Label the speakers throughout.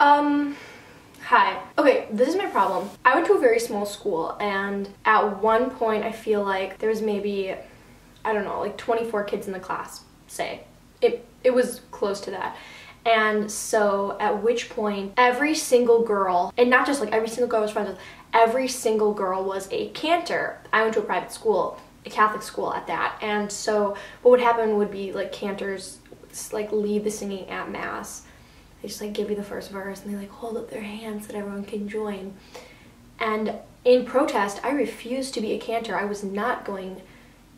Speaker 1: Hi. Okay, this is my problem. I went to a very small school, and at one point I feel like there was maybe, I don't know, like 24 kids in the class, say. It was close to that. And so at which point every single girl, and not just like every single girl I was friends with, every single girl was a cantor. I went to a private school, a Catholic school at that, and so what would happen would be like cantors like lead the singing at Mass. They just like give you the first verse and they like hold up their hands so that everyone can join. And in protest, I refused to be a cantor. I was not going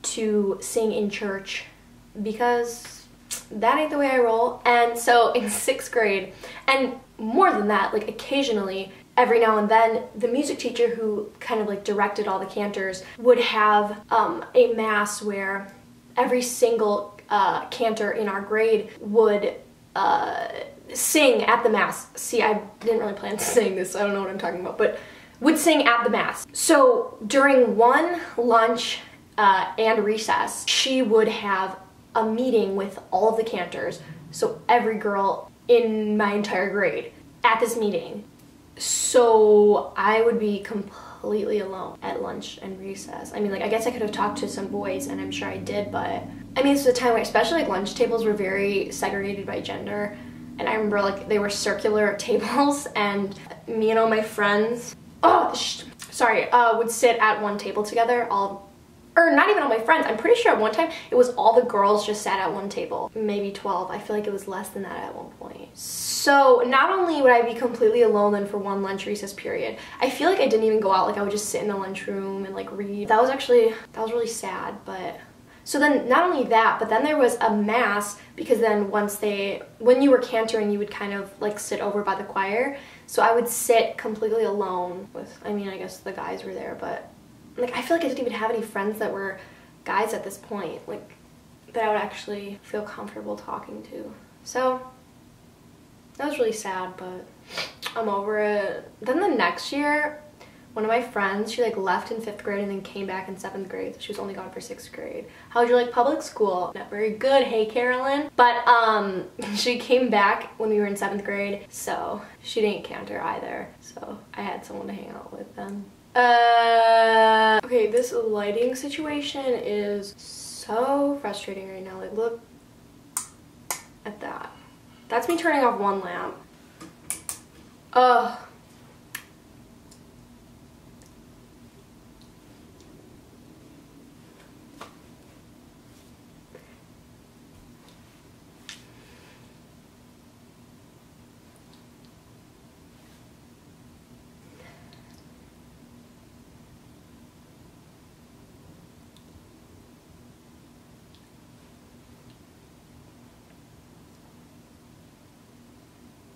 Speaker 1: to sing in church because that ain't the way I roll. And so in 6th grade, and more than that, like occasionally, every now and then, the music teacher who kind of like directed all the cantors would have a Mass where every single cantor in our grade would sing at the Mass. See, I didn't really plan to sing this, so I don't know what I'm talking about, but would sing at the Mass. So during one lunch and recess, she would have a meeting with all of the cantors, so every girl in my entire grade at this meeting. So I would be completely alone at lunch and recess. I mean, like, I guess I could have talked to some boys, and I'm sure I did, but I mean, this was a time where especially like lunch tables were very segregated by gender. And I remember like they were circular tables, and me and all my friends, would sit at one table together, or not even all my friends. I'm pretty sure at one time it was all the girls just sat at one table, maybe 12. I feel like it was less than that at one point. So not only would I be completely alone then for one lunch recess period, I feel like I didn't even go out. Like I would just sit in the lunchroom and like read. That was really sad, but. So then not only that, but then there was a Mass, because then when you were cantoring, you would kind of like sit over by the choir. So I would sit completely alone with, I mean, I guess the guys were there, but like I feel like I didn't even have any friends that were guys at this point, like that I would actually feel comfortable talking to. So that was really sad, but I'm over it. Then the next year, one of my friends, she like left in 5th grade and then came back in 7th grade. So she was only gone for 6th grade. How'd you like public school? Not very good, hey Carolyn. But she came back when we were in 7th grade, so she didn't cantor either. So I had someone to hang out with then. Okay, this lighting situation is so frustrating right now. Like look at that. That's me turning off one lamp. Ugh.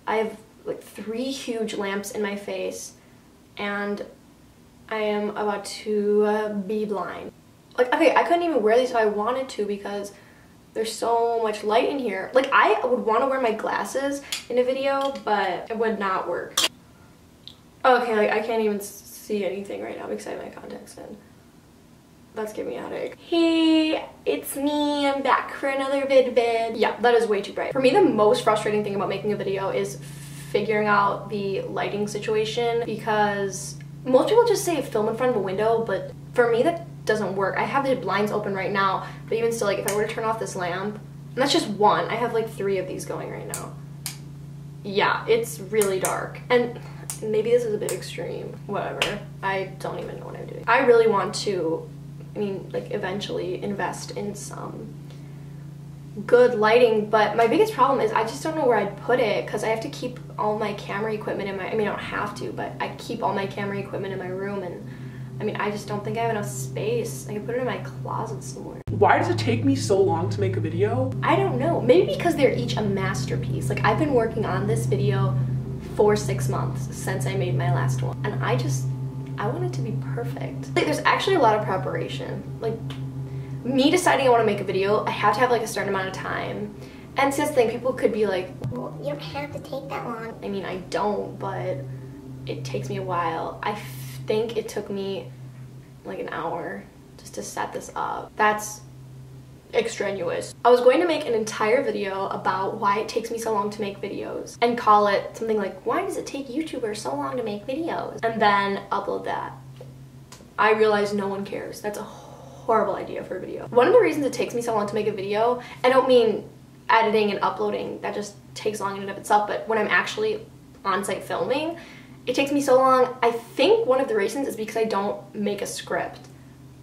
Speaker 1: I have like 3 huge lamps in my face, and I am about to be blind. Like, okay, I couldn't even wear these if I wanted to because there's so much light in here. Like, I would want to wear my glasses in a video, but it would not work. Okay, like, I can't even see anything right now because I have my contacts in. That's giving me a headache. Hey, it's me. I'm back for another vid. Yeah, that is way too bright. For me, the most frustrating thing about making a video is figuring out the lighting situation, because most people just say film in front of a window, but for me that doesn't work. I have the blinds open right now, but even still, like if I were to turn off this lamp, and that's just one, I have like 3 of these going right now. Yeah, it's really dark. And maybe this is a bit extreme. Whatever. I don't even know what I'm doing. I really want to, I mean, like eventually invest in some good lighting, but my biggest problem is I just don't know where I'd put it, because I have to keep all my camera equipment in my, I mean I don't have to, but I keep all my camera equipment in my room, and I mean I just don't think I have enough space. I can put it in my closet somewhere.
Speaker 2: Why does it take me so long to make a video?
Speaker 1: I don't know, maybe because they're each a masterpiece. Like I've been working on this video for 6 months since I made my last one, and I want it to be perfect. Like, there's actually a lot of preparation. Like, me deciding I want to make a video, I have to have like a certain amount of time. And see, that's the thing, people could be like, well, you don't have to take that long. I mean, I don't, but it takes me a while. I think it took me like an hour just to set this up. That's extraneous. I was going to make an entire video about why it takes me so long to make videos and call it something like, why does it take YouTubers so long to make videos? And then upload that. I realized no one cares. That's a horrible idea for a video. One of the reasons it takes me so long to make a video, I don't mean editing and uploading, that just takes long in and of itself, but when I'm actually on-site filming, it takes me so long. I think one of the reasons is because I don't make a script.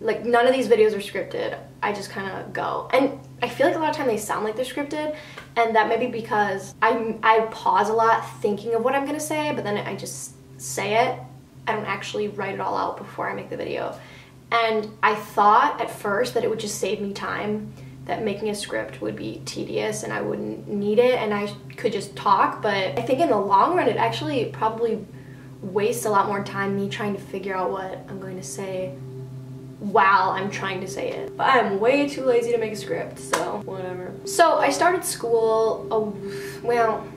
Speaker 1: Like, none of these videos are scripted. I just kind of go. And I feel like a lot of time they sound like they're scripted, and that may be because I pause a lot thinking of what I'm gonna say, but then I just say it. I don't actually write it all out before I make the video. And I thought at first that it would just save me time, that making a script would be tedious and I wouldn't need it and I could just talk, but I think in the long run it actually probably wastes a lot more time me trying to figure out what I'm going to say while I'm trying to say it. But I'm way too lazy to make a script, so whatever. So I started school, well,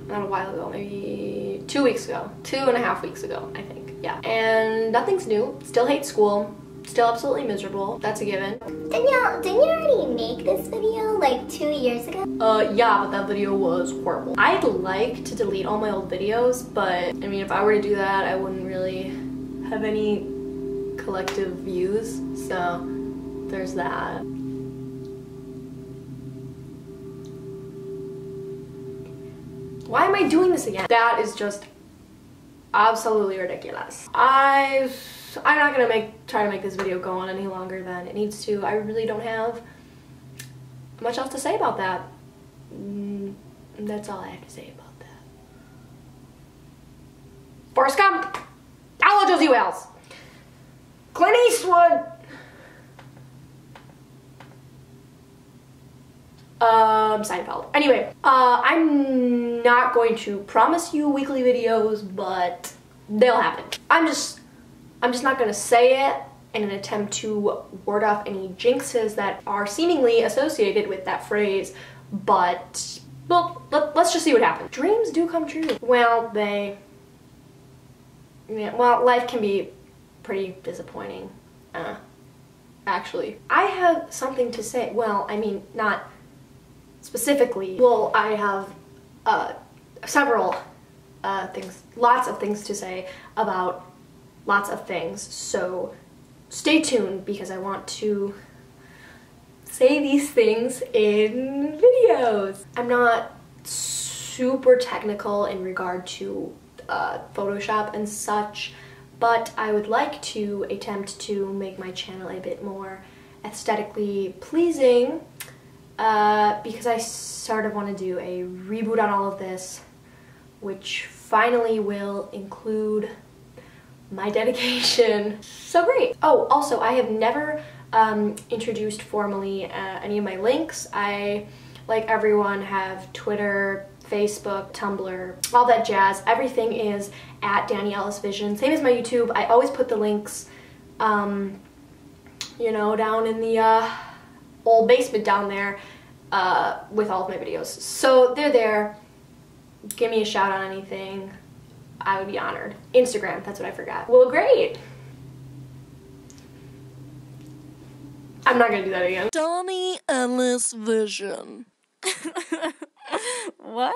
Speaker 1: not a while ago, maybe 2 weeks ago. 2.5 weeks ago, I think, yeah. And nothing's new, still hate school. Still absolutely miserable. That's a given.
Speaker 3: Danielle, didn't you already make this video like 2 years ago?
Speaker 1: Yeah, but that video was horrible. I'd like to delete all my old videos, but I mean, if I were to do that, I wouldn't really have any collective views, so there's that. Why am I doing this again? That is just absolutely ridiculous. I'm not gonna try to make this video go on any longer than it needs to. I really don't have much else to say about that. That's all I have to say about that. Forrest Gump! Hello, Josie Wales! Clint Eastwood! Seinfeld. Anyway, I'm not going to promise you weekly videos, but they'll happen. I'm just not gonna say it in an attempt to ward off any jinxes that are seemingly associated with that phrase, but, well, let's just see what happens. Dreams do come true. Well, well, life can be pretty disappointing, actually. I have something to say. Well, I mean, not specifically. Well, I have several things, lots of things to say about lots of things, so stay tuned because I want to say these things in videos. I'm not super technical in regard to Photoshop and such, but I would like to attempt to make my channel a bit more aesthetically pleasing because I sort of want to do a reboot on all of this, which finally will include my dedication. So great. Oh, also, I have never introduced formally any of my links. I, like everyone, have Twitter, Facebook, Tumblr, all that jazz. Everything is at DaniEllisVision. Same as my YouTube. I always put the links, you know, down in the old basement down there with all of my videos. So they're there. Give me a shout on anything. I would be honored. Instagram, that's what I forgot. Well, great. I'm not gonna do that again.
Speaker 4: DaniEllisVision. What?